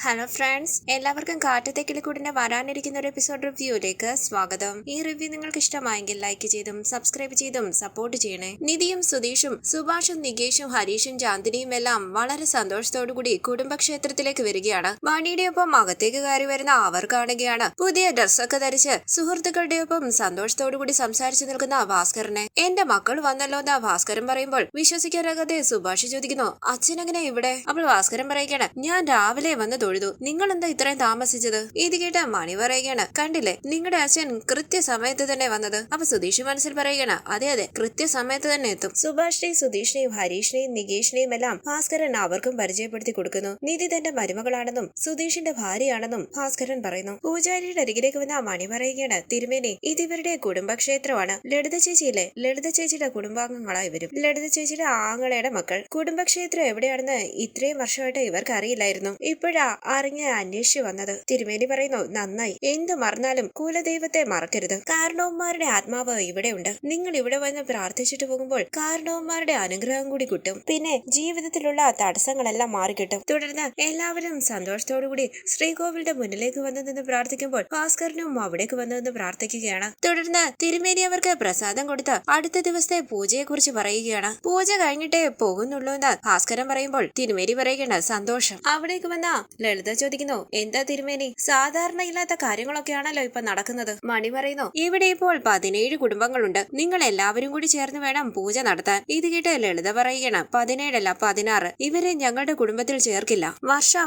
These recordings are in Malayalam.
ഹലോ ഫ്രണ്ട്സ്, എല്ലാവർക്കും കാറ്റത്തെ കിളിക്കൂടിന്റെ വരാനിരിക്കുന്ന ഒരു എപ്പിസോഡ് റിവ്യൂയിലേക്ക് സ്വാഗതം. ഈ റിവ്യൂ നിങ്ങൾക്ക് ഇഷ്ടമായെങ്കിൽ ലൈക്ക് ചെയ്തും സബ്സ്ക്രൈബ് ചെയ്തും സപ്പോർട്ട് ചെയ്യണേ. നിധിയും സുധീഷും സുഭാഷും നികേഷും ഹരീഷും ചാന്ദിനിയും എല്ലാം വളരെ സന്തോഷത്തോടുകൂടി കുടുംബക്ഷേത്രത്തിലേക്ക് വരികയാണ്. മണിയുടെ ഒപ്പം അകത്തേക്ക് കയറി വരുന്ന അവർ കാണുകയാണ് പുതിയ ഡ്രസ്സൊക്കെ ധരിച്ച് സുഹൃത്തുക്കളുടെ ഒപ്പം സന്തോഷത്തോടുകൂടി സംസാരിച്ചു നിൽക്കുന്ന ഭാസ്കരനെ. എന്റെ മക്കൾ വന്നല്ലോ എന്ന് ഭാസ്കരൻ പറയുമ്പോൾ വിശ്വസിക്കാനാകാതെ സുഭാഷ് ചോദിക്കുന്നു, അച്ഛനെങ്ങനെ ഇവിടെ? അപ്പോൾ ഭാസ്കരൻ പറയുകയാണ്, ഞാൻ രാവിലെ വന്ന് തൊഴുതു. നിങ്ങൾ എന്താ ഇത്രയും താമസിച്ചത്? ഇത് കേട്ട മണി പറയുകയാണ്, കണ്ടില്ലേ നിങ്ങളുടെ അച്ഛൻ കൃത്യസമയത്ത് തന്നെ വന്നത്. അപ്പൊ സുധീഷ് മനസ്സിൽ പറയുകയാണ്, അതെ അതെ കൃത്യസമയത്ത് തന്നെ എത്തും. സുഭാഷിനെയും സുധീഷിനെയും ഹരീഷിനെയും നികേഷിനെയും എല്ലാം ഭാസ്കരൻ അവർക്കും പരിചയപ്പെടുത്തി കൊടുക്കുന്നു. നിധി തന്റെ മരുമകളാണെന്നും സുധീഷിന്റെ ഭാര്യയാണെന്നും ഭാസ്കരൻ പറയുന്നു. പൂജാരിയുടെ അരികിലേക്ക് വന്ന മണി പറയുകയാണ്, തിരുമേനി ഇത് ഇവരുടെ കുടുംബക്ഷേത്രമാണ്. ലളിത ചേച്ചിയില്ലേ, ലളിത ചേച്ചിയുടെ കുടുംബാംഗങ്ങളായി വരും. ലളിത ചേച്ചിയുടെ ആങ്ങളയുടെ മക്കൾ. കുടുംബക്ഷേത്രം എവിടെയാണെന്ന് ഇത്രയും വർഷമായിട്ട് ഇവർക്ക് അറിയില്ലായിരുന്നു. ഇപ്പോഴാ അറിഞ്ഞ അന്വേഷിച്ചു വന്നത്. തിരുമേനി പറയുന്നു, നന്നായി. എന്ത് മറന്നാലും കുലദൈവത്തെ മറക്കരുത്. കാരണവന്മാരുടെ ആത്മാവ് ഇവിടെയുണ്ട്. നിങ്ങൾ ഇവിടെ വന്ന് പ്രാർത്ഥിച്ചിട്ട് പോകുമ്പോൾ കാരണവന്മാരുടെ അനുഗ്രഹം കൂടി കിട്ടും. പിന്നെ ജീവിതത്തിലുള്ള തടസ്സങ്ങളെല്ലാം മാറിക്കിട്ടും. തുടർന്ന് എല്ലാവരും സന്തോഷത്തോടുകൂടി ശ്രീകോവിലിന്റെ മുന്നിലേക്ക് വന്നു നിന്ന് പ്രാർത്ഥിക്കുമ്പോൾ ഭാസ്കരനും അവിടേക്ക് വന്നു നിന്ന് പ്രാർത്ഥിക്കുകയാണ്. തുടർന്ന് തിരുമേനി അവർക്ക് പ്രസാദം കൊടുത്ത് അടുത്ത ദിവസത്തെ പൂജയെ കുറിച്ച് പറയുകയാണ്. പൂജ കഴിഞ്ഞിട്ടേ പോകുന്നുള്ളൂ എന്ന് ഭാസ്കരൻ പറയുമ്പോൾ തിരുമേനി പറയുകയാണ്, സന്തോഷം. അവിടേക്ക് വന്ന ലളിത ചോദിക്കുന്നു, എന്താ തിരുമേനി, സാധാരണ ഇല്ലാത്ത കാര്യങ്ങളൊക്കെയാണല്ലോ ഇപ്പൊ നടക്കുന്നത്. മണി പറയുന്നു, ഇവിടെ ഇപ്പോൾ 17 കുടുംബങ്ങളുണ്ട്. നിങ്ങൾ എല്ലാവരും കൂടി ചേർന്ന് വേണം പൂജ നടത്താൻ. ഇത് കേട്ട് ലളിത പറയുകയാണ്, 17 അല്ല 16. ഇവരെ ഞങ്ങളുടെ കുടുംബത്തിൽ ചേർക്കില്ല.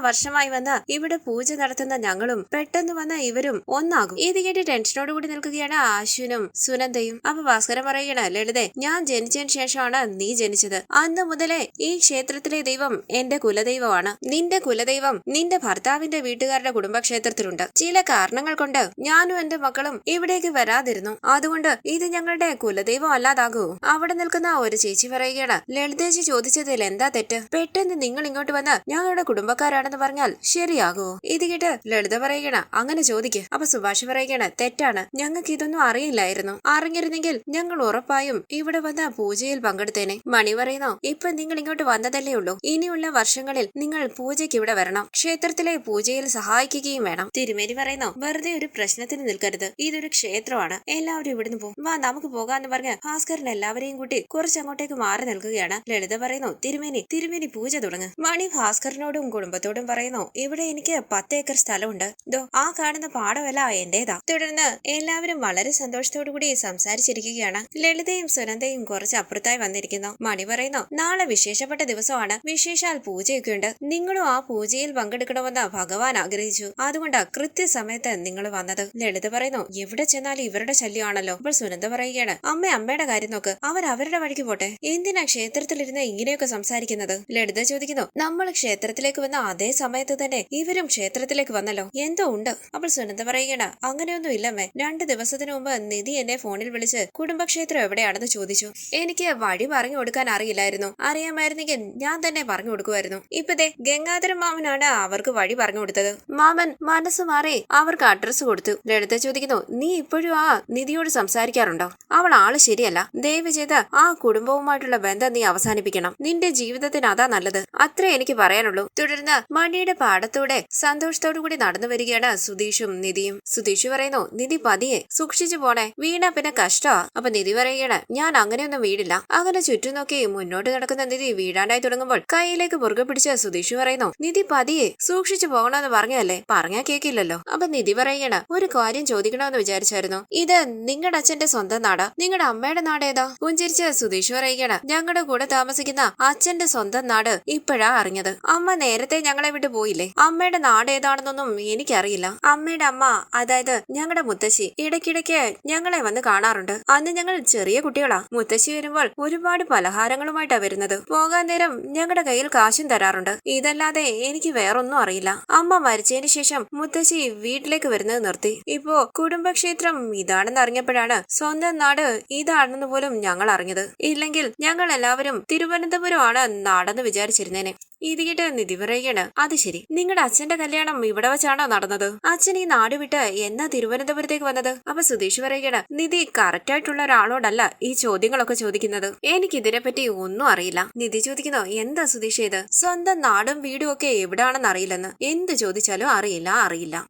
വർഷമായി വന്ന് ഇവിടെ പൂജ നടത്തുന്ന ഞങ്ങളും പെട്ടെന്ന് വന്ന ഇവരും ഒന്നാകും. ഇത് കേട്ട് ടെൻഷനോടുകൂടി നിൽക്കുകയാണ് അശ്വിനും സുനന്ദയും. അപ്പൊ ഭാസ്കരൻ പറയുകയാണ്, ലളിതേ, ഞാൻ ജനിച്ചതിന് ശേഷമാണ് നീ ജനിച്ചത്. അന്ന് മുതലേ ഈ ക്ഷേത്രത്തിലെ ദൈവം എന്റെ കുലദൈവമാണ്. നിന്റെ കുലദൈവം നിന്റെ ഭർത്താവിന്റെ വീട്ടുകാരുടെ കുടുംബക്ഷേത്രത്തിലുണ്ട്. ചില കാരണങ്ങൾ കൊണ്ട് ഞാനും എന്റെ മക്കളും ഇവിടേക്ക് വരാതിരുന്നു. അതുകൊണ്ട് ഇത് ഞങ്ങളുടെ കുലദൈവം അല്ലാതാകൂ. അവിടെ നിൽക്കുന്ന ഒരു ചേച്ചി പറയുകയാണ്, ലളിതേച്ചി ചോദിച്ചതിൽ എന്താ തെറ്റ്? പെട്ടെന്ന് നിങ്ങൾ ഇങ്ങോട്ട് വന്ന് ഞങ്ങളുടെ കുടുംബക്കാരാണെന്ന് പറഞ്ഞാൽ ശരിയാകുമോ? ഇത് കേട്ട് ലളിത പറയുകയാണ്, അങ്ങനെ ചോദിക്ക്. അപ്പൊ സുഭാഷ് പറയുകയാണ്, തെറ്റാണ്. ഞങ്ങൾക്ക് ഇതൊന്നും അറിയില്ലായിരുന്നു. അറിഞ്ഞിരുന്നെങ്കിൽ ഞങ്ങൾ ഉറപ്പായും ഇവിടെ വന്ന പൂജയിൽ പങ്കെടുത്തേനെ. മണി പറയുന്നു, ഇപ്പൊ നിങ്ങൾ ഇങ്ങോട്ട് വന്നതല്ലേ ഉള്ളൂ. ഇനിയുള്ള വർഷങ്ങളിൽ നിങ്ങൾ പൂജയ്ക്ക് ഇവിടെ വരണം. ക്ഷേത്രത്തിലെ പൂജയിൽ സഹായിക്കുകയും വേണം. തിരുമേനി പറയുന്നു, വെറുതെ ഒരു പ്രശ്നത്തിന് നിൽക്കരുത്. ഇതൊരു ക്ഷേത്രമാണ്. എല്ലാവരും ഇവിടുന്ന് പോകും. വാ നമുക്ക് പോകാന്ന് പറഞ്ഞ് ഭാസ്കരൻ എല്ലാവരെയും കൂട്ടി കുറച്ചങ്ങോട്ടേക്ക് മാറി നിൽക്കുകയാണ്. ലളിത പറയുന്നു, തിരുമേനി പൂജ തുടങ്ങ്. മണി ഭാസ്കരനോടും കുടുംബത്തോടും പറയുന്നു, ഇവിടെ എനിക്ക് 10 ഏക്കർ സ്ഥലമുണ്ട്. ദോ ആ കാണുന്ന പാടമല്ല എന്റേതാ. തുടർന്ന് എല്ലാവരും വളരെ സന്തോഷത്തോടുകൂടി സംസാരിച്ചിരിക്കുകയാണ്. ലളിതയും സുനന്ദയും കുറച്ച് അപ്പുറത്തായി വന്നിരിക്കുന്നു. മണി പറയുന്നു, നാളെ വിശേഷപ്പെട്ട ദിവസമാണ്. വിശേഷാൽ പൂജയൊക്കെയുണ്ട്. നിങ്ങളും ആ പൂജയിൽ പങ്കെടുക്കണമെന്ന് ഭഗവാൻ ആഗ്രഹിച്ചു. അതുകൊണ്ട് കൃത്യസമയത്ത് നിങ്ങൾ വന്നത്. ലളിത പറയുന്നു, എവിടെ ചെന്നാലും ഇവരുടെ ശല്യമാണല്ലോ. അപ്പോൾ സുനന്ദ പറയുകയാണ്, അമ്മയുടെ കാര്യം നോക്ക്. അവരുടെ വഴിക്ക് പോട്ടെ. എന്തിനാ ക്ഷേത്രത്തിലിരുന്ന് ഇങ്ങനെയൊക്കെ സംസാരിക്കുന്നത്? ലളിത ചോദിക്കുന്നു, നമ്മൾ ക്ഷേത്രത്തിലേക്ക് വന്ന അതേ സമയത്ത് തന്നെ ഇവരും ക്ഷേത്രത്തിലേക്ക് വന്നല്ലോ, എന്തോ ഉണ്ട്. അപ്പോൾ സുനന്ദ പറയുകയാണ്, അങ്ങനെയൊന്നും ഇല്ലമ്മേ. 2 ദിവസത്തിന് മുമ്പ് നിധി എന്നെ ഫോണിൽ വിളിച്ച് കുടുംബക്ഷേത്രം എവിടെയാണെന്ന് ചോദിച്ചു. എനിക്ക് വഴി പറഞ്ഞു കൊടുക്കാൻ അറിയില്ലായിരുന്നു. അറിയാമായിരുന്നെങ്കിൽ ഞാൻ തന്നെ പറഞ്ഞു കൊടുക്കുമായിരുന്നു. ഇപ്പതേ ഗംഗാധരൻ മാമനാണ് അവർക്ക് വഴി പറഞ്ഞു കൊടുത്തത്. മാമൻ മനസ്സ് മാറി അവർക്ക് അഡ്രസ് കൊടുത്തു. ലളിത ചോദിക്കുന്നു, നീ ഇപ്പോഴും ആ നിധിയോട് സംസാരിക്കാറുണ്ടോ? അവൾ ആള് ശരിയല്ല. ദയവ് ചെയ്ത് ആ കുടുംബവുമായിട്ടുള്ള ബന്ധം നീ അവസാനിപ്പിക്കണം. നിന്റെ ജീവിതത്തിന് അതാ നല്ലത്. അത്രേ എനിക്ക് പറയാനുള്ളൂ. തുടർന്ന് മണിയുടെ പാടത്തൂടെ സന്തോഷത്തോടു കൂടി നടന്നു വരികയാണ് സുധീഷും നിധിയും. സുധീഷ് പറയുന്നു, നിധി പതിയെ സൂക്ഷിച്ചു പോണേ, വീണ പിന്നെ കഷ്ടമാ. അപ്പൊ നിധി പറയുകയാണ്, ഞാൻ അങ്ങനെയൊന്നും വീടില്ല. അങ്ങനെ ചുറ്റും നോക്കി മുന്നോട്ട് നടക്കുന്ന നിധി വീഴാണ്ടായി തുടങ്ങുമ്പോൾ കൈയിലേക്ക് മുറുകെ പിടിച്ച സുധീഷ് പറയുന്നു, നിധി പതിയെ സൂക്ഷിച്ചു പോകണമെന്ന് പറഞ്ഞല്ലേ, പറഞ്ഞാ കേക്കില്ലല്ലോ. അപ്പൊ നിധി പറയുകയാണ്, ഒരു കാര്യം ചോദിക്കണമെന്ന് വിചാരിച്ചായിരുന്നു. ഇത് നിങ്ങളുടെ അച്ഛന്റെ സ്വന്തം നാടാ? നിങ്ങളുടെ അമ്മയുടെ നാട് ഏതാ? പുഞ്ചിരിച്ച് സുധീഷ് പറയുകയാണ്, ഞങ്ങളുടെ കൂടെ താമസിക്കുന്ന അച്ഛന്റെ സ്വന്തം നാട് ഇപ്പോഴാ അറിഞ്ഞത്. അമ്മ നേരത്തെ ഞങ്ങളെ വിട്ടു പോയില്ലേ. അമ്മയുടെ നാട് ഏതാണെന്നൊന്നും എനിക്കറിയില്ല. അമ്മയുടെ അമ്മ, അതായത് ഞങ്ങളുടെ മുത്തശ്ശി, ഇടയ്ക്കിടയ്ക്ക് ഞങ്ങളെ വന്ന് കാണാറുണ്ട്. അന്ന് ഞങ്ങൾ ചെറിയ കുട്ടികളാ. മുത്തശ്ശി വരുമ്പോൾ ഒരുപാട് പലഹാരങ്ങളുമായിട്ടാ വരുന്നത്. പോകാൻ നേരം ഞങ്ങളുടെ കയ്യിൽ കാശും തരാറുണ്ട്. ഇതല്ലാതെ എനിക്ക് വേറൊന്നും അറിയില്ല. അമ്മ മരിച്ചതിന് ശേഷം മുത്തശ്ശി വീട്ടിലേക്ക് വരുന്നത് നിർത്തി. ഇപ്പോ കുടുംബക്ഷേത്രം ഇതാണെന്ന് അറിഞ്ഞപ്പോഴാണ് സ്വന്തം നാട് ഇതാണെന്ന് പോലും ഞങ്ങൾ അറിഞ്ഞത്. ഇല്ലെങ്കിൽ ഞങ്ങൾ എല്ലാവരും തിരുവനന്തപുരമാണ് നാടെന്ന് വിചാരിച്ചിരുന്നേനെ. ഇത് കേട്ട് നിധി പറയുകയാണ്, അത് ശരി, നിങ്ങളുടെ അച്ഛന്റെ കല്യാണം ഇവിടെ വെച്ചാണോ നടന്നത്? അച്ഛൻ ഈ നാട് വിട്ട് എന്നാ തിരുവനന്തപുരത്തേക്ക് വന്നത്? അപ്പൊ സുധീഷ് പറയുകയാണ്, നിധി കറക്റ്റ് ആയിട്ടുള്ള ഒരാളോടല്ല ഈ ചോദ്യങ്ങളൊക്കെ ചോദിക്കുന്നത്. എനിക്ക് ഇതിനെപ്പറ്റി ഒന്നും അറിയില്ല. നിധി ചോദിക്കുന്നു, എന്താ സുധീഷ് ഇത്? സ്വന്തം നാടും വീടും ഒക്കെ എവിടാണെന്ന് അറിയില്ലെന്ന്. എന്ത് ചോദിച്ചാലും അറിയില്ല.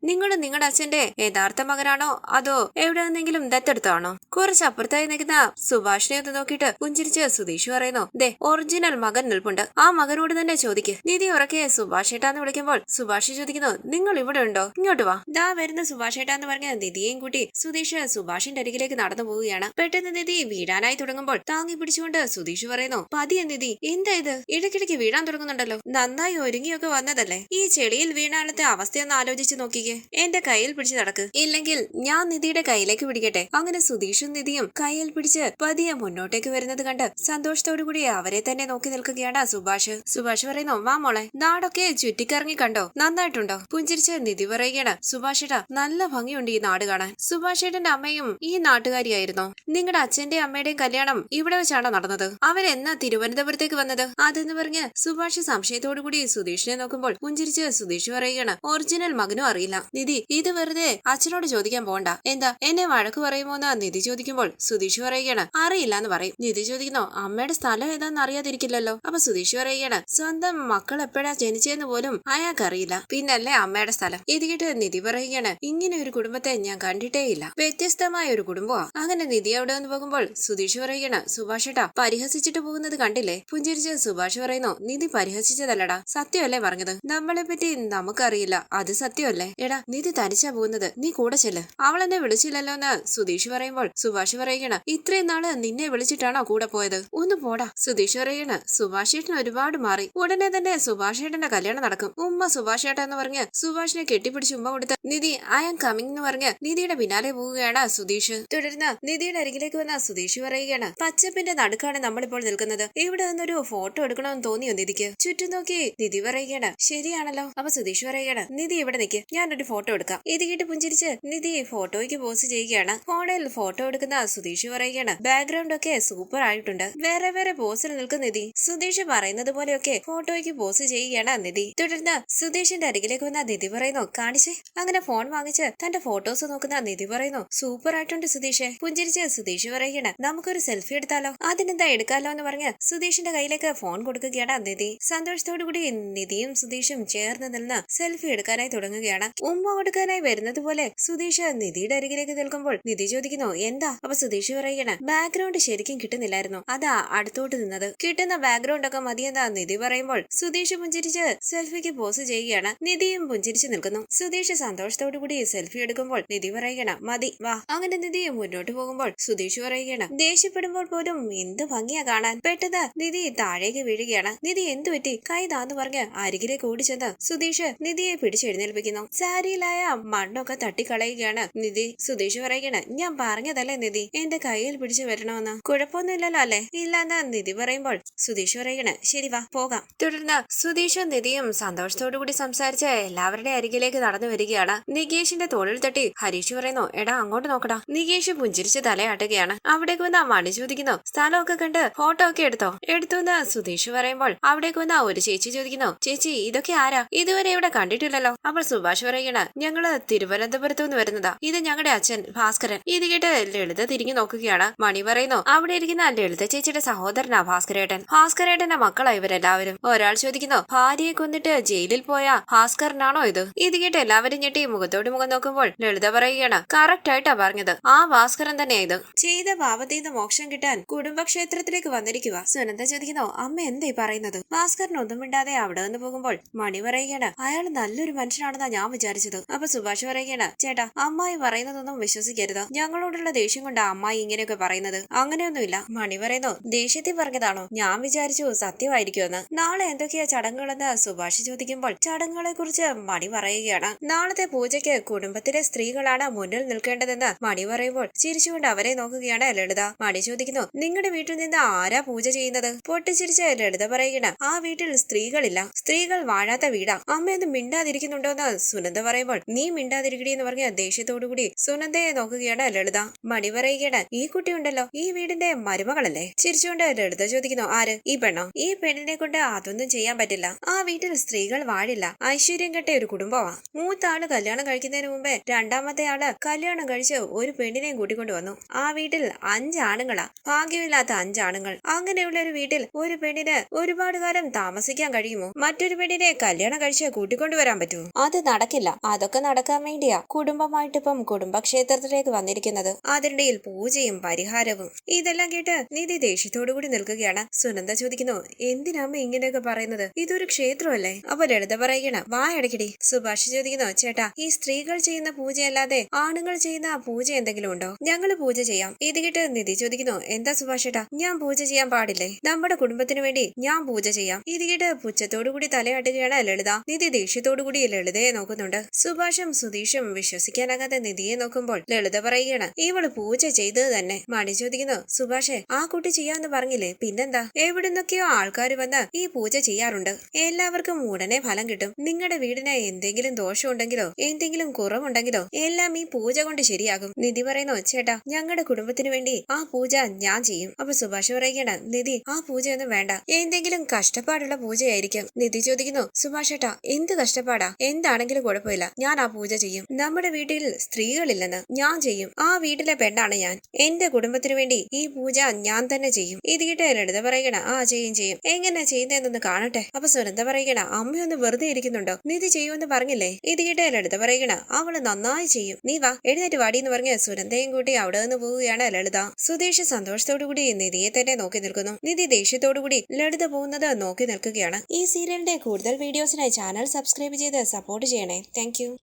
നിങ്ങൾ നിങ്ങളുടെ അച്ഛന്റെ യഥാർത്ഥ മകനാണോ അതോ എവിടെ നിന്നെങ്കിലും ദത്തെടുത്താണോ? കുറച്ച് അപ്പുറത്തായി നിൽക്കുന്ന സുഭാഷിനെ ഒന്ന് നോക്കിയിട്ട് പുഞ്ചിരിച്ച് സുധീഷ് പറയുന്നു, ദേ ഒറിജിനൽ മകൻ നിൽപ്പുണ്ട്, ആ മകനോട് തന്നെ ചോദിക്ക്. നിധി ഉറക്കെ സുഭാഷ് ഏട്ടാന്ന് വിളിക്കുമ്പോൾ സുഭാഷ് ചോദിക്കുന്നു, നിങ്ങൾ ഇവിടെ ഉണ്ടോ? ഇങ്ങോട്ട് വാ. ദാ വരുന്ന സുഭാഷ് ഏട്ടാന്ന് പറഞ്ഞ നിധിയെയും കൂട്ടി സുധീഷ് സുഭാഷിന്റെ അരികിലേക്ക് നടന്നു പോവുകയാണ്. പെട്ടെന്ന് നിധി വീഴാനായി തുടങ്ങുമ്പോൾ താങ്ങി പിടിച്ചുകൊണ്ട് സുധീഷ് പറയുന്നു, പതിയെ നിധി, എന്താ ഇത്? ഇടയ്ക്കിടയ്ക്ക് വീഴാൻ തുടങ്ങുന്നുണ്ടല്ലോ. നന്നായി ഒരുങ്ങിയൊക്കെ വന്നതല്ലേ? ഈ ചെളിയിൽ വീണാലത്തെ അവസ്ഥയൊന്ന് ആലോചിച്ച് നോക്കിക്കേ. എന്റെ കയ്യിൽ പിടിച്ച് നടക്ക്, ഇല്ലെങ്കിൽ ഞാൻ നിധിയുടെ കയ്യിലേക്ക് പിടിക്കട്ടെ. അങ്ങനെ സുധീഷും നിധിയും കയ്യിൽ പിടിച്ച് പതിയെ മുന്നോട്ടേക്ക് വരുന്നത് കണ്ട് സന്തോഷത്തോടു കൂടി അവരെ തന്നെ നോക്കി നിൽക്കുകയാണ് സുഭാഷ്. സുഭാഷ് പറയുന്നു, വാ മോളെ, നാടൊക്കെ ചുറ്റിക്കറങ്ങി കണ്ടോ? നന്നായിട്ടുണ്ടോ? പുഞ്ചിരിച്ച് നിധി പറയുകയാണ്, സുഭാഷേട്ടാ നല്ല ഭംഗിയുണ്ട് ഈ നാട് കാണാൻ. സുഭാഷേട്ടന്റെ അമ്മയും ഈ നാട്ടുകാരിയായിരുന്നോ? നിങ്ങളുടെ അച്ഛന്റെ അമ്മയുടെയും കല്യാണം ഇവിടെ വെച്ചാണോ നടന്നത്? അവരെന്നാ തിരുവനന്തപുരത്തേക്ക് വന്നത്? അതെന്ന് പറഞ്ഞ് സുഭാഷ് സംശയത്തോടു കൂടി സുധീഷിനെ നോക്കുമ്പോൾ പുഞ്ചിരിച്ച് സുധീഷ് പറയുകയാണ്, ഒറിജിനൽ മകനും അറിയില്ല. നിധി, ഇത് വെറുതെ അച്ഛനോട് ചോദിക്കാൻ പോണ്ട. എന്താ എന്നെ വഴക്ക് പറയുമോന്ന് നിധി ചോദിക്കുമ്പോൾ സുധീഷ് പറയുകയാണ്, അറിയില്ല എന്ന് പറയും. നിധി ചോദിക്കുന്നു, അമ്മയുടെ സ്ഥലം ഏതാന്ന് അറിയാതിരിക്കില്ലല്ലോ? അപ്പൊ സുധീഷ് പറയുകയാണ്, സ്വന്തം മക്കൾ എപ്പോഴാ ജനിച്ചതെന്ന് പോലും അയാൾക്കറിയില്ല, പിന്നല്ലേ അമ്മയുടെ സ്ഥലം. ഇത് കേട്ട് നിധി പറയുകയാണ്, ഇങ്ങനെ ഒരു കുടുംബത്തെ ഞാൻ കണ്ടിട്ടേ ഇല്ല, വ്യത്യസ്തമായ ഒരു കുടുംബമാ. അങ്ങനെ നിധി അവിടെ നിന്ന് പോകുമ്പോൾ സുധീഷ് പറയുകയാണ്, സുഭാഷേട്ടാ പരിഹസിച്ചിട്ട് പോകുന്നത് കണ്ടില്ലേ? പുഞ്ചിരിച്ച് സുഭാഷ് പറയുന്നു, നിധി പരിഹസിച്ചതല്ലടാ, സത്യമല്ലേ പറഞ്ഞത്? നമ്മളെ പറ്റി നമുക്കറിയില്ല, അത് സത്യമല്ലേ? എടാ നിധി തനിച്ചാ പോകുന്നത്, നീ കൂടെ ചെല്ല്. അവൾ എന്നെ വിളിച്ചില്ലല്ലോ എന്ന് സുധീഷ് പറയുമ്പോൾ സുഭാഷ് പറയുകയാണ്, ഇത്രയും നാള് നിന്നെ വിളിച്ചിട്ടാണോ കൂടെ പോയത്? ഒന്ന് പോടാ. സുധീഷ് പറയുകയാണ്, സുഭാഷേട്ടൻ ഒരുപാട് മാറി, ഉടനെ തന്നെ സുഭാഷേട്ടന്റെ കല്യാണം നടക്കും. ഉമ്മ സുഭാഷേട്ട എന്ന് പറഞ്ഞ് സുഭാഷിനെ കെട്ടിപ്പിടിച്ച് ഉമ്മ കൊടുത്ത് നിധി ഐ ആം കമ്മിങ് എന്ന് പറഞ്ഞ് നിധിയുടെ പിന്നാലെ പോവുകയാണ് സുധീഷ്. തുടർന്ന് നിധിയുടെ അരികിലേക്ക് വന്ന സുധീഷ് പറയുകയാണ്, പച്ചപ്പിന്റെ നടുക്കാണ് നമ്മളിപ്പോൾ നിൽക്കുന്നത്, ഇവിടെ നിന്നൊരു ഫോട്ടോ എടുക്കണമെന്ന് തോന്നിയോ നിധിക്ക്? ചുറ്റും നോക്കി നിധി പറയുകയാണ്, ശരിയാണല്ലോ. അപ്പൊ സുധീഷ് പറയുകയാണ്, നിധി ഇവിടെ നിൽക്ക്, ഞാനൊരു ഫോട്ടോ എടുക്കാം. ഇത് കേട്ട് പുഞ്ചിരിച്ച് നിധി ഫോട്ടോയ്ക്ക് പോസ്റ്റ് ചെയ്യുകയാണ്. ഫോണിൽ ഫോട്ടോ എടുക്കുന്ന സുധീഷ് പറയുകയാണ്, ബാക്ക്ഗ്രൗണ്ട് ഒക്കെ സൂപ്പർ ആയിട്ടുണ്ട്, വേറെ വേറെ പോസിൽ നിൽക്കുന്ന നിധി. സുധീഷ് പറയുന്നത് പോലെയൊക്കെ ഫോട്ടോയ്ക്ക് പോസ്റ്റ് ചെയ്യുകയാണ് നിധി. തുടർന്ന് സുധീഷിന്റെ അരികിലേക്ക് വന്ന നിധി പറയുന്നു, കാണിച്ചേ. അങ്ങനെ ഫോൺ വാങ്ങിച്ച് തന്റെ ഫോട്ടോസ് നോക്കുന്ന നിധി പറയുന്നു, സൂപ്പർ ആയിട്ടുണ്ട് സുധീഷെ. പുഞ്ചിരിച്ച് സുധീഷ് പറയുകയാണ്, നമുക്കൊരു സെൽഫി എടുത്താലോ? അതിനെന്താ എടുക്കാലോ എന്ന് പറഞ്ഞ് സുധീഷിന്റെ കയ്യിലേക്ക് ഫോൺ കൊടുക്കുകയാണ് നിധി. സന്തോഷത്തോടു കൂടി നിധിയും സുധീഷും ചേർന്ന് നിന്ന് സെൽഫി എടുക്കാനായി തുടങ്ങുകയാണ്. ഉമ്മ കൊടുക്കാനായി വരുന്നത് പോലെ സുധീഷ് നിധിയുടെ അരികിലേക്ക് നിൽക്കുമ്പോൾ നിധി ചോദിക്കുന്നു, എന്താ? അപ്പൊ സുധീഷ് പറയുകയാണ്, ബാക്ക്ഗ്രൗണ്ട് ശരിക്കും കിട്ടുന്നില്ലായിരുന്നു, അതാ അടുത്തോട്ട് നിന്നത്, കിട്ടുന്ന ബാക്ക്ഗ്രൗണ്ട് ഒക്കെ മതിയെന്നാ നിധി പറയുമ്പോൾ സുധീഷ് പുഞ്ചിരിച്ച് സെൽഫിക്ക് പോസ് ചെയ്യുകയാണ്. നിധിയും പുഞ്ചിരിച്ച് നിൽക്കുന്നു. സുധീഷ് സന്തോഷത്തോടു കൂടി സെൽഫി എടുക്കുമ്പോൾ നിധി പറയുകയാണ്, മതി വാ. അങ്ങനെ നിധി മുന്നോട്ട് പോകുമ്പോൾ സുധീഷ് പറയുകയാണ്, ദേഷ്യപ്പെടുമ്പോൾ പോലും എന്ത് ഭംഗിയാ കാണാൻ. പെട്ടെന്ന് നിധി താഴേക്ക് വീഴുകയാണ്. നിധി എന്തു പറ്റി? കൈ താന്ന് പറഞ്ഞ് അരികിലേക്ക് ഓടിച്ചെന്ന് സുധീഷ് നിധിയെ പിടിച്ചെഴുന്നേൽപ്പിക്കുന്നു. സാരിയിലായ മണ്ണൊക്കെ തട്ടിക്കളയുകയാണ് നിധി. സുധീഷ് പറയുകയാണ്, ഞാൻ പറഞ്ഞതല്ലേ നിധി എന്റെ കയ്യിൽ പിടിച്ചു വരണമെന്ന്? കുഴപ്പമൊന്നുമില്ലല്ലോ അല്ലേ? ഇല്ലെന്ന് നിധി പറയുമ്പോൾ സുധീഷ് പറയുകയാണ്, ശരി വാ പോകാം. തുടർന്ന് സുധീഷും നിധിയും സന്തോഷത്തോടു കൂടി സംസാരിച്ച് എല്ലാവരുടെ അരികിലേക്ക് നടന്നു വരികയാണ്. നികേഷിന്റെ തോളിൽ തട്ടി ഹരീഷ് പറയുന്നു, എടാ അങ്ങോട്ട് നോക്കടാ. നികേഷ് പുഞ്ചിരിച്ച് തലയാട്ടുകയാണ്. അവിടേക്ക് വന്ന മണി ചോദിക്കുന്നു, സ്ഥലമൊക്കെ കണ്ട് ഫോട്ടോ ഒക്കെ എടുത്തോ? എടുത്തുവെന്ന് സുധീഷ് പറയുമ്പോൾ അവിടേക്ക് വന്ന ഒരു ചേച്ചി ചോദിക്കുന്നു, ചേച്ചി ഇതൊക്കെ ആരാ? ഇതുവരെ ഇവിടെ കണ്ടിട്ടില്ലല്ലോ. അപ്പോൾ സുഭാഷ് പറയുകയാണ്, ഞങ്ങള് തിരുവനന്തപുരത്തു നിന്ന് വരുന്നതാ, ഇത് ഞങ്ങളുടെ അച്ഛൻ ഭാസ്കരൻ. ഇത് കേട്ട് ലളിത തിരിഞ്ഞു നോക്കുകയാണ്. മണി പറയുന്നു, അവിടെ ഇരിക്കുന്ന ലളിത ചേച്ചിയുടെ സഹോദരനാ ഭാസ്കരേട്ടൻ. ഭാസ്കരേട്ടന്റെ മക്കളാ ഇവരെല്ലാവരും. ഒരാൾ ചോദിക്കുന്നു, ഭാര്യയെ കൊന്നിട്ട് ജയിലിൽ പോയ ഭാസ്കരനാണോ ഇത്? ഇത് കേട്ട് എല്ലാവരും ഞെട്ടി മുഖത്തോട് മുഖം നോക്കുമ്പോൾ ലളിത പറയുകയാണ്, കറക്റ്റ് ആയിട്ടാ പറഞ്ഞത്, ആ ഭാസ്കരൻ തന്നെയാ ഇത്. ചെയ്ത പാപത്തിൽ നിന്ന് മോക്ഷം കിട്ടാൻ കുടുംബക്ഷേത്രത്തിലേക്ക് വന്നിരിക്കുക. സുനന്ദ ചോദിക്കുന്നു, അമ്മ എന്താ പറയുന്നത്? ഭാസ്കരൻ ഒന്നും മിണ്ടാതെ അവിടെ നിന്ന് പോകുമ്പോൾ മണി പറയുകയാണ്, അയാൾ നല്ലൊരു മനുഷ്യനാണെന്നാ ഞാൻ വിചാരിച്ചത്. അപ്പൊ സുഭാഷ് പറയുകയാണ്, ചേട്ടാ അമ്മായി പറയുന്നതൊന്നും വിശ്വസിക്കരുത്, ഞങ്ങളോടുള്ള ദേഷ്യം കൊണ്ടാ അമ്മായി ഇങ്ങനെയൊക്കെ പറയുന്നത്. അങ്ങനെയൊന്നുമില്ല. മണി പറയുന്നു, ദേഷ്യത്തിൽ പറഞ്ഞതാണോ? ഞാൻ വിചാരിച്ചു സത്യമായിരിക്കുമെന്ന്. നാളെ എന്തൊക്കെയാ ചടങ്ങുകളെന്ന് സുഭാഷ് ചോദിക്കുമ്പോൾ ചടങ്ങുകളെ കുറിച്ച് മണി പറയുകയാണ്. നാളത്തെ പൂജയ്ക്ക് കുടുംബത്തിലെ സ്ത്രീകളാണ് മുന്നിൽ നിൽക്കേണ്ടതെന്ന് മണി പറയുമ്പോൾ ചിരിച്ചുകൊണ്ട് അവരെ നോക്കുകയാണ് ലളിത. മണി ചോദിക്കുന്നു, നിങ്ങളുടെ വീട്ടിൽ നിന്ന് ആരാ പൂജ ചെയ്യുന്നത്? പൊട്ടിച്ചിരിച്ച് ലളിത പറയുകയാണ്, ആ വീട്ടിൽ സ്ത്രീകളില്ല, സ്ത്രീകൾ വാഴാത്ത വീടാ. അമ്മയൊന്നും മിണ്ടാതിരിക്കുന്നുണ്ടോന്ന് സുനന്ദ പറയുമ്പോൾ നീ മിണ്ടാതിരിക്കടി എന്ന് പറഞ്ഞ ദേഷ്യത്തോടുകൂടി സുനന്ദയെ നോക്കുകയാണ് ലളിത. മണി പറയുകയാണ്, ഈ കുട്ടിയുണ്ടല്ലോ ഈ വീടിന്റെ മരുമകളല്ലേ? ചിരിച്ചുകൊണ്ട് ലളിത ചോദിക്കുന്നു, ആര്? ഈ പെണ്ണോ? ഈ പെണ്ണിനെ കൊണ്ട് അതൊന്നും ഒന്നും ചെയ്യാൻ പറ്റില്ല. ആ വീട്ടിൽ സ്ത്രീകൾ വാഴില്ല. ഐശ്വര്യം കെട്ട ഒരു കുടുംബമാ. മൂത്ത ആള് കല്യാണം കഴിക്കുന്നതിന് മുമ്പേ രണ്ടാമത്തെ ആള് കല്യാണം കഴിച്ച് ഒരു പെണ്ണിനെയും കൂട്ടിക്കൊണ്ടു വന്നു. ആ വീട്ടിൽ 5 ആണുങ്ങളാ. ഭാഗ്യമില്ലാത്ത 5 ആണുങ്ങൾ. അങ്ങനെയുള്ള ഒരു വീട്ടിൽ ഒരു പെണ്ണിന് ഒരുപാട് കാലം താമസിക്കാൻ കഴിയുമോ? മറ്റൊരു പെണ്ണിനെ കല്യാണം കഴിച്ച് കൂട്ടിക്കൊണ്ടുവരാൻ പറ്റുമോ? അത് നടക്കില്ല. അതൊക്കെ നടക്കാൻ വേണ്ടിയാ കുടുംബമായിട്ടിപ്പം കുടുംബക്ഷേത്രത്തിലേക്ക് വന്നിരിക്കുന്നത്. അതിനിടയിൽ പൂജയും പരിഹാരവും. ഇതെല്ലാം കേട്ട് നിധി ദേഷ്യത്തോടുകൂടി നിൽക്കുകയാണ്. സുനന്ദ ചോദിക്കുന്നു, എന്തിനാമ്മ ഇങ്ങനെയൊക്കെ പറയുന്നത്? ഇതൊരു ക്ഷേത്രമല്ലേ? അപ്പൊ ലളിത പറയുകയാണ്, വായടക്കിടി. സുഭാഷ് ചോദിക്കുന്നു, ചേട്ടാ ഈ സ്ത്രീകൾ ചെയ്യുന്ന പൂജയല്ലാതെ ആണുങ്ങൾ ചെയ്യുന്ന പൂജ എന്തെങ്കിലും ഉണ്ടോ? ഞങ്ങള് പൂജ ചെയ്യാം. ഇത് കേട്ട് നിധി ചോദിക്കുന്നു, എന്താ സുഭാഷ് ചേട്ടാ, ഞാൻ പൂജ ചെയ്യാൻ പാടില്ലേ? നമ്മുടെ കുടുംബത്തിന് വേണ്ടി ഞാൻ പൂജ ചെയ്യാം. ഇത് കേട്ട് പുച്ഛത്തോടുകൂടി തലയാട്ടുകയാണ് ലളിത. നിധി ദേഷ്യത്തോടുകൂടി ലളിതയെ നോക്കുന്നുണ്ട്. സുഭാഷും സുധീഷും വിശ്വസിക്കാനാകാതെ നിധിയെ നോക്കുമ്പോൾ ലളിത പറയുകയാണ്, ഇവള് പൂജ ചെയ്തത് തന്നെ. മണി ചോദിക്കുന്നു, സുഭാഷേ ആ കുട്ടി ചെയ്യാന്ന് പറഞ്ഞില്ലേ, പിന്നെന്താ? എവിടുന്നൊക്കെയോ ആൾക്കാർ വന്ന് ഈ പൂജ ചെയ്യാറുണ്ട്. എല്ലാവർക്കും ഉടനെ ഫലം കിട്ടും. നിങ്ങളുടെ വീടിന് എന്തെങ്കിലും ദോഷം ഉണ്ടെങ്കിലോ എന്തെങ്കിലും കുറവുണ്ടെങ്കിലോ എല്ലാം ഈ പൂജ കൊണ്ട് ശരിയാകും. നിധി പറയുന്നു, ചേട്ടാ ഞങ്ങളുടെ കുടുംബത്തിന് വേണ്ടി ആ പൂജ ഞാൻ ചെയ്യും. അപ്പൊ സുഭാഷ് പറയുകയാണ്, നിധി ആ പൂജയൊന്നും വേണ്ട, എന്തെങ്കിലും കഷ്ടപ്പാടുള്ള പൂജയായിരിക്കും. നിധി ചോദിക്കുന്നു, സുഭാഷ് ചേട്ടാ എന്ത് കഷ്ടപ്പാടാ? എന്താണെങ്കിലും കുഴപ്പമില്ല, ഞാൻ ആ പൂജ ചെയ്യും. നമ്മുടെ വീട്ടിൽ സ്ത്രീകളില്ലെന്ന് ഞാൻ ചെയ്യും. ആ വീട്ടിലെ പെണ്ണാണ് ഞാൻ. എന്റെ കുടുംബത്തിന് വേണ്ടി ഈ പൂജ ഞാൻ തന്നെ ചെയ്യും. ഇത് കേട്ട് ലളിത പറയണ, ആ ചെയ്യും. എങ്ങനെ ചെയ്യുന്നതെന്നൊന്ന് കാണട്ടെ. അപ്പൊ സുനന്ദ പറയണ, അമ്മയൊന്ന് വെറുതെ ഇരിക്കുന്നുണ്ടോ? നിധി ചെയ്യുമെന്ന് പറഞ്ഞില്ലേ? ഇത് കേട്ട് ലളിത പറയണ, അവള് നന്നായി ചെയ്യും. നീ വാ, എഴുന്നേറ്റ് വാടി എന്ന് പറഞ്ഞ് സുനന്ദയും കൂട്ടി അവിടെ നിന്ന് പോവുകയാണ് ലളിത. സുധീഷ് സന്തോഷത്തോടുകൂടി നിധിയെ തന്നെ നോക്കി നിൽക്കുന്നു. നിധി ദേഷ്യത്തോടുകൂടി ലളിത പോകുന്നത് നോക്കി നിൽക്കുകയാണ്. ഈ സീരിയലിന്റെ കൂടുതൽ വീഡിയോസിനായി ചാനൽ സബ്സ്ക്രൈബ് ചെയ്ത് സപ്പോർട്ട് ചെയ്യണേ. താങ്ക്